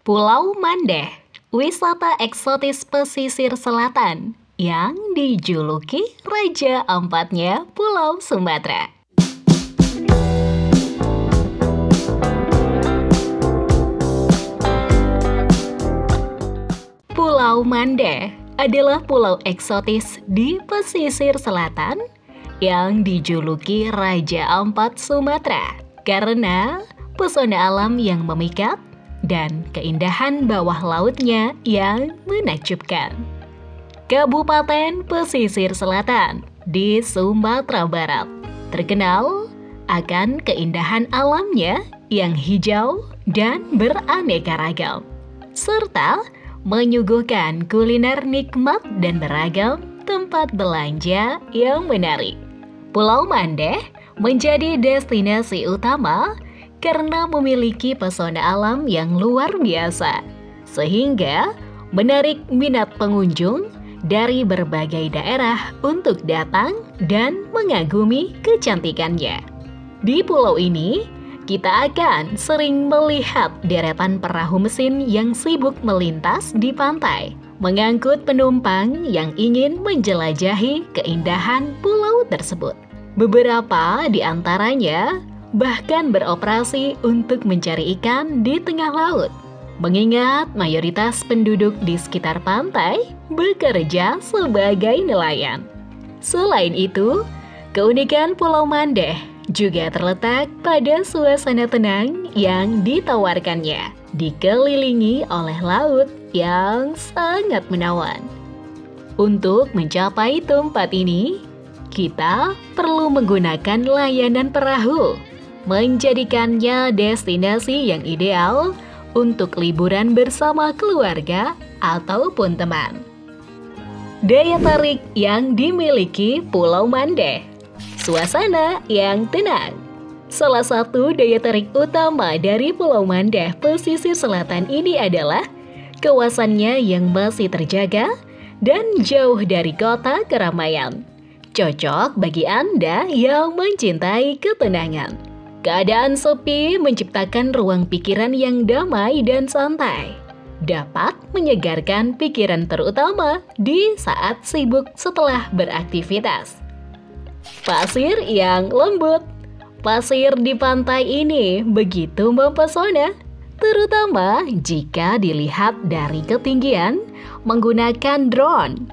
Pulau Mandeh, wisata eksotis pesisir selatan yang dijuluki Raja Ampatnya Pulau Sumatera. Pulau Mandeh adalah pulau eksotis di pesisir selatan yang dijuluki Raja Ampat Sumatera karena pesona alam yang memikat dan keindahan bawah lautnya yang menakjubkan. Kabupaten Pesisir Selatan di Sumatera Barat terkenal akan keindahan alamnya yang hijau dan beraneka ragam, serta menyuguhkan kuliner nikmat dan beragam tempat belanja yang menarik. Pulau Mandeh menjadi destinasi utama karena memiliki pesona alam yang luar biasa, sehingga menarik minat pengunjung dari berbagai daerah untuk datang dan mengagumi kecantikannya. Di pulau ini, kita akan sering melihat deretan perahu mesin yang sibuk melintas di pantai, mengangkut penumpang yang ingin menjelajahi keindahan pulau tersebut. Beberapa di antaranya bahkan beroperasi untuk mencari ikan di tengah laut, mengingat mayoritas penduduk di sekitar pantai bekerja sebagai nelayan. Selain itu, keunikan Pulau Mandeh juga terletak pada suasana tenang yang ditawarkannya, dikelilingi oleh laut yang sangat menawan. Untuk mencapai tempat ini, kita perlu menggunakan layanan perahu, menjadikannya destinasi yang ideal untuk liburan bersama keluarga ataupun teman. Daya tarik yang dimiliki Pulau Mandeh, suasana yang tenang. Salah satu daya tarik utama dari Pulau Mandeh pesisir selatan ini adalah kawasannya yang masih terjaga dan jauh dari kota keramaian. Cocok bagi Anda yang mencintai ketenangan. Keadaan sepi menciptakan ruang pikiran yang damai dan santai. Dapat menyegarkan pikiran terutama di saat sibuk setelah beraktivitas. Pasir yang lembut. Pasir di pantai ini begitu mempesona, terutama jika dilihat dari ketinggian menggunakan drone.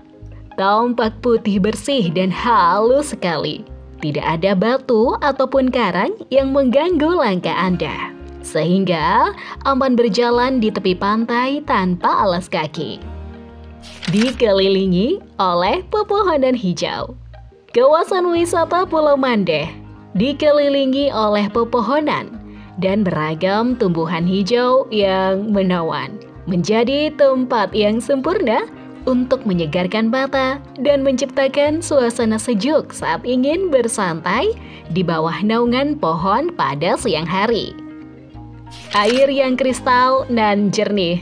Tampak putih bersih dan halus sekali. Tidak ada batu ataupun karang yang mengganggu langkah Anda, sehingga aman berjalan di tepi pantai tanpa alas kaki. Dikelilingi oleh pepohonan hijau. Kawasan wisata Pulau Mandeh dikelilingi oleh pepohonan dan beragam tumbuhan hijau yang menawan, menjadi tempat yang sempurna untuk menyegarkan mata dan menciptakan suasana sejuk saat ingin bersantai di bawah naungan pohon pada siang hari. Air yang kristal dan jernih.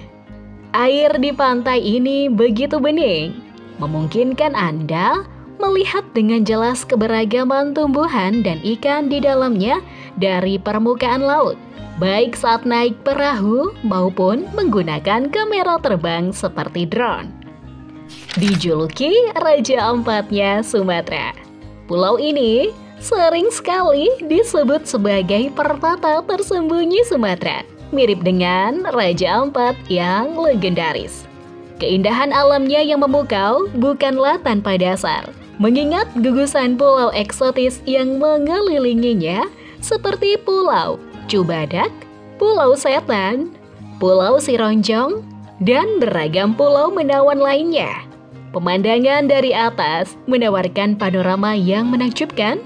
Air di pantai ini begitu bening, memungkinkan Anda melihat dengan jelas keberagaman tumbuhan dan ikan di dalamnya dari permukaan laut, baik saat naik perahu maupun menggunakan kamera terbang seperti drone. Dijuluki Raja Ampatnya Sumatera, pulau ini sering sekali disebut sebagai permata tersembunyi Sumatera, mirip dengan Raja Ampat yang legendaris. Keindahan alamnya yang memukau bukanlah tanpa dasar, mengingat gugusan pulau eksotis yang mengelilinginya seperti Pulau Cubadak, Pulau Setan, Pulau Sironjong, dan beragam pulau menawan lainnya. Pemandangan dari atas menawarkan panorama yang menakjubkan,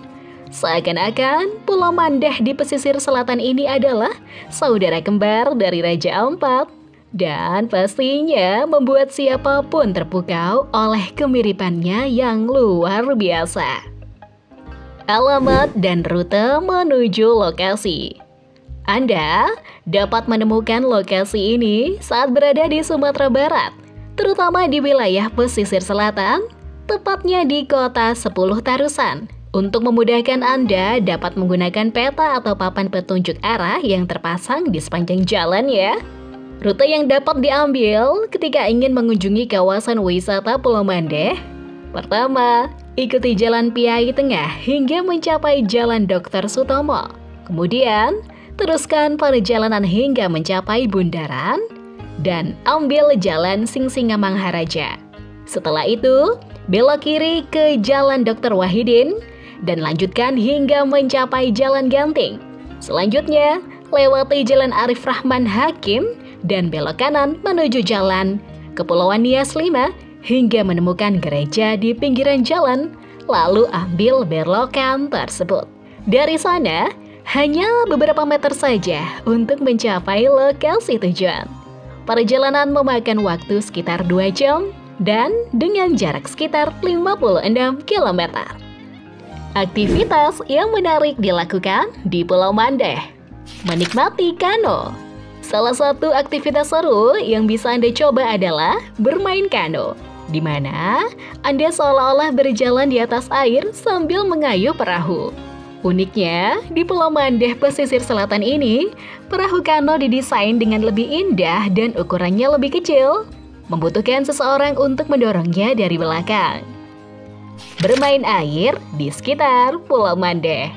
seakan-akan Pulau Mandeh di pesisir selatan ini adalah saudara kembar dari Raja Ampat, dan pastinya membuat siapapun terpukau oleh kemiripannya yang luar biasa. Alamat dan rute menuju lokasi. Anda dapat menemukan lokasi ini saat berada di Sumatera Barat, terutama di wilayah pesisir selatan, tepatnya di kota 10 Tarusan. Untuk memudahkan Anda dapat menggunakan peta atau papan petunjuk arah yang terpasang di sepanjang jalan ya. Rute yang dapat diambil ketika ingin mengunjungi kawasan wisata Pulau Mandeh. Pertama, ikuti Jalan Piai Tengah hingga mencapai Jalan Dr. Sutomo. Kemudian, teruskan perjalanan hingga mencapai bundaran dan ambil Jalan Singsingamangaraja. Setelah itu, belok kiri ke Jalan Dr. Wahidin dan lanjutkan hingga mencapai Jalan Ganting. Selanjutnya, lewati Jalan Arif Rahman Hakim dan belok kanan menuju Jalan Kepulauan Nias 5 hingga menemukan gereja di pinggiran jalan, lalu ambil belokan tersebut. Dari sana, hanya beberapa meter saja untuk mencapai lokasi tujuan. Perjalanan memakan waktu sekitar 2 jam dan dengan jarak sekitar 56 km. Aktivitas yang menarik dilakukan di Pulau Mandeh. Menikmati kano. Salah satu aktivitas seru yang bisa Anda coba adalah bermain kano, di mana Anda seolah-olah berjalan di atas air sambil mengayuh perahu. Uniknya, di Pulau Mandeh pesisir selatan ini, perahu kano didesain dengan lebih indah dan ukurannya lebih kecil, membutuhkan seseorang untuk mendorongnya dari belakang. Bermain air di sekitar Pulau Mandeh.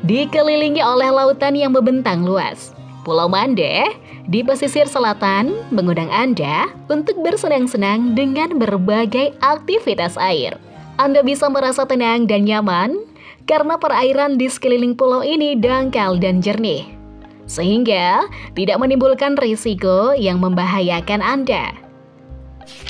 Dikelilingi oleh lautan yang membentang luas, Pulau Mandeh di pesisir selatan mengundang Anda untuk bersenang-senang dengan berbagai aktivitas air. Anda bisa merasa tenang dan nyaman karena perairan di sekeliling pulau ini dangkal dan jernih, sehingga tidak menimbulkan risiko yang membahayakan Anda.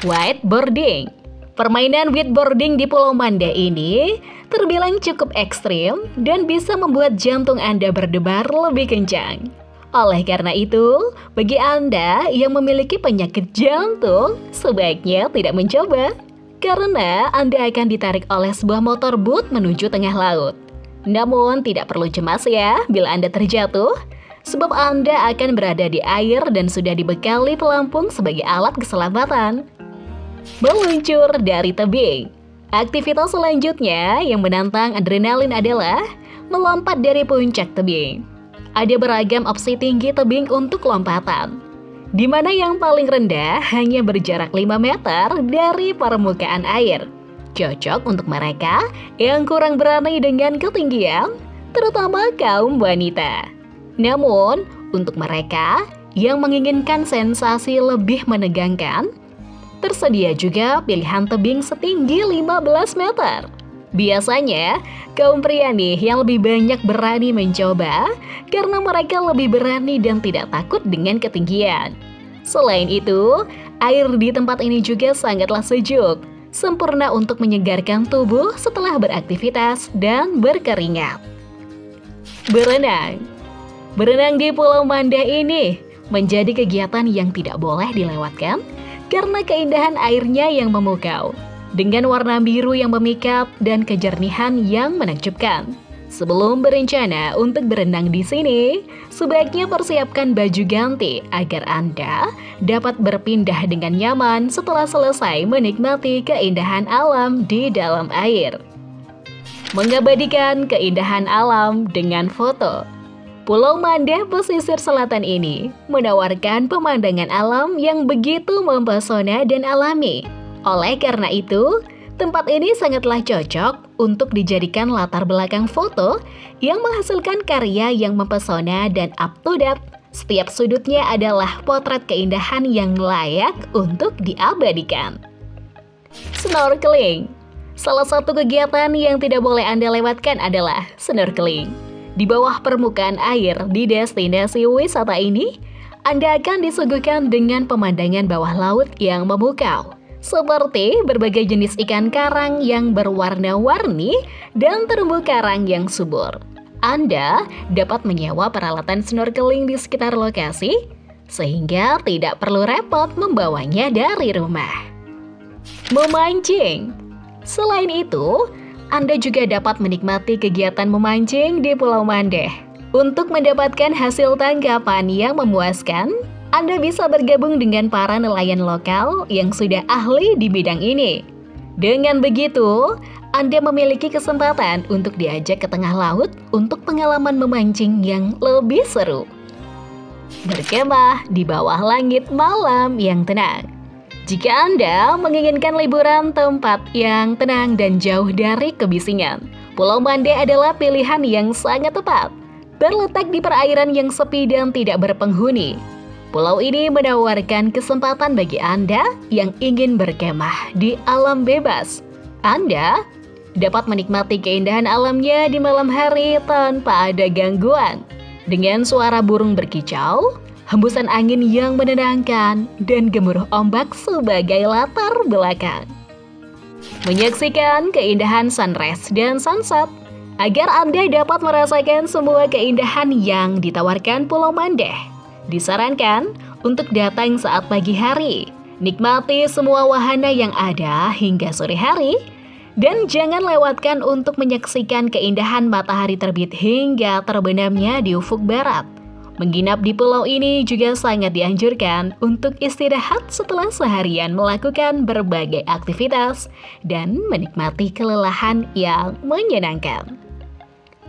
Wakeboarding. Permainan wakeboarding di Pulau Mandeh ini terbilang cukup ekstrim dan bisa membuat jantung Anda berdebar lebih kencang. Oleh karena itu, bagi Anda yang memiliki penyakit jantung, sebaiknya tidak mencoba. Karena Anda akan ditarik oleh sebuah motor boot menuju tengah laut. Namun tidak perlu cemas ya bila Anda terjatuh, sebab Anda akan berada di air dan sudah dibekali pelampung sebagai alat keselamatan. Meluncur dari tebing. Aktivitas selanjutnya yang menantang adrenalin adalah melompat dari puncak tebing. Ada beragam opsi tinggi tebing untuk lompatan, di mana yang paling rendah hanya berjarak 5 meter dari permukaan air. Cocok untuk mereka yang kurang berani dengan ketinggian, terutama kaum wanita. Namun, untuk mereka yang menginginkan sensasi lebih menegangkan, tersedia juga pilihan tebing setinggi 15 meter. Biasanya, kaum pria nih yang lebih banyak berani mencoba karena mereka lebih berani dan tidak takut dengan ketinggian. Selain itu, air di tempat ini juga sangatlah sejuk, sempurna untuk menyegarkan tubuh setelah beraktivitas dan berkeringat. Berenang. Berenang di Pulau Mandeh ini menjadi kegiatan yang tidak boleh dilewatkan karena keindahan airnya yang memukau, dengan warna biru yang memikat dan kejernihan yang menakjubkan. Sebelum berencana untuk berenang di sini, sebaiknya persiapkan baju ganti agar Anda dapat berpindah dengan nyaman setelah selesai menikmati keindahan alam di dalam air. Mengabadikan keindahan alam dengan foto. Pulau Mandeh pesisir selatan ini menawarkan pemandangan alam yang begitu mempesona dan alami. Oleh karena itu, tempat ini sangatlah cocok untuk dijadikan latar belakang foto yang menghasilkan karya yang mempesona dan up to date. Setiap sudutnya adalah potret keindahan yang layak untuk diabadikan. Snorkeling. Salah satu kegiatan yang tidak boleh Anda lewatkan adalah snorkeling. Di bawah permukaan air di destinasi wisata ini, Anda akan disuguhkan dengan pemandangan bawah laut yang memukau, seperti berbagai jenis ikan karang yang berwarna-warni dan terumbu karang yang subur. Anda dapat menyewa peralatan snorkeling di sekitar lokasi, sehingga tidak perlu repot membawanya dari rumah. Memancing. Selain itu, Anda juga dapat menikmati kegiatan memancing di Pulau Mandeh. Untuk mendapatkan hasil tangkapan yang memuaskan, Anda bisa bergabung dengan para nelayan lokal yang sudah ahli di bidang ini. Dengan begitu, Anda memiliki kesempatan untuk diajak ke tengah laut untuk pengalaman memancing yang lebih seru. berkemah di bawah langit malam yang tenang. Jika Anda menginginkan liburan tempat yang tenang dan jauh dari kebisingan, Pulau Mande adalah pilihan yang sangat tepat. Terletak di perairan yang sepi dan tidak berpenghuni, pulau ini menawarkan kesempatan bagi Anda yang ingin berkemah di alam bebas. Anda dapat menikmati keindahan alamnya di malam hari tanpa ada gangguan. Dengan suara burung berkicau, hembusan angin yang menenangkan, dan gemuruh ombak sebagai latar belakang. Menyaksikan keindahan sunrise dan sunset, agar Anda dapat merasakan semua keindahan yang ditawarkan Pulau Mande. Disarankan untuk datang saat pagi hari, nikmati semua wahana yang ada hingga sore hari, dan jangan lewatkan untuk menyaksikan keindahan matahari terbit hingga terbenamnya di ufuk barat. Menginap di pulau ini juga sangat dianjurkan untuk istirahat setelah seharian melakukan berbagai aktivitas dan menikmati kelelahan yang menyenangkan.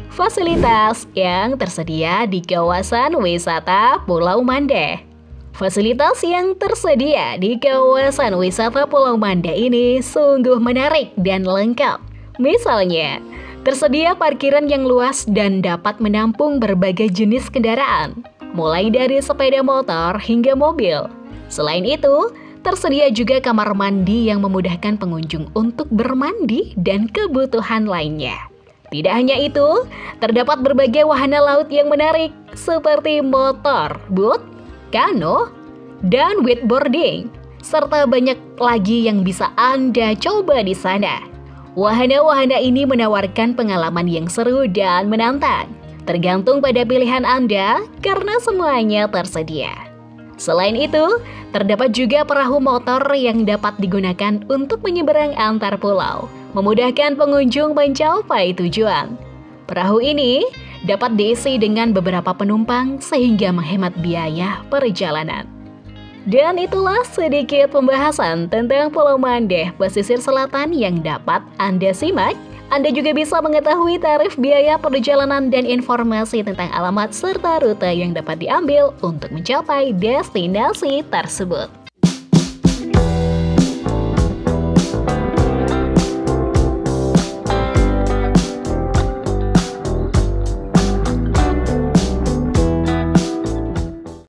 Fasilitas yang tersedia di kawasan wisata Pulau Mande. Fasilitas yang tersedia di kawasan wisata Pulau Mande ini sungguh menarik dan lengkap. Misalnya, tersedia parkiran yang luas dan dapat menampung berbagai jenis kendaraan, mulai dari sepeda motor hingga mobil. Selain itu, tersedia juga kamar mandi yang memudahkan pengunjung untuk bermandi dan kebutuhan lainnya. Tidak hanya itu, terdapat berbagai wahana laut yang menarik seperti motor, boat, kano, dan wakeboarding, serta banyak lagi yang bisa Anda coba di sana. Wahana-wahana ini menawarkan pengalaman yang seru dan menantang, tergantung pada pilihan Anda karena semuanya tersedia. Selain itu, terdapat juga perahu motor yang dapat digunakan untuk menyeberang antar pulau, memudahkan pengunjung mencapai tujuan. Perahu ini dapat diisi dengan beberapa penumpang sehingga menghemat biaya perjalanan. Dan itulah sedikit pembahasan tentang Pulau Mande pesisir selatan yang dapat Anda simak. Anda juga bisa mengetahui tarif biaya perjalanan dan informasi tentang alamat serta rute yang dapat diambil untuk mencapai destinasi tersebut.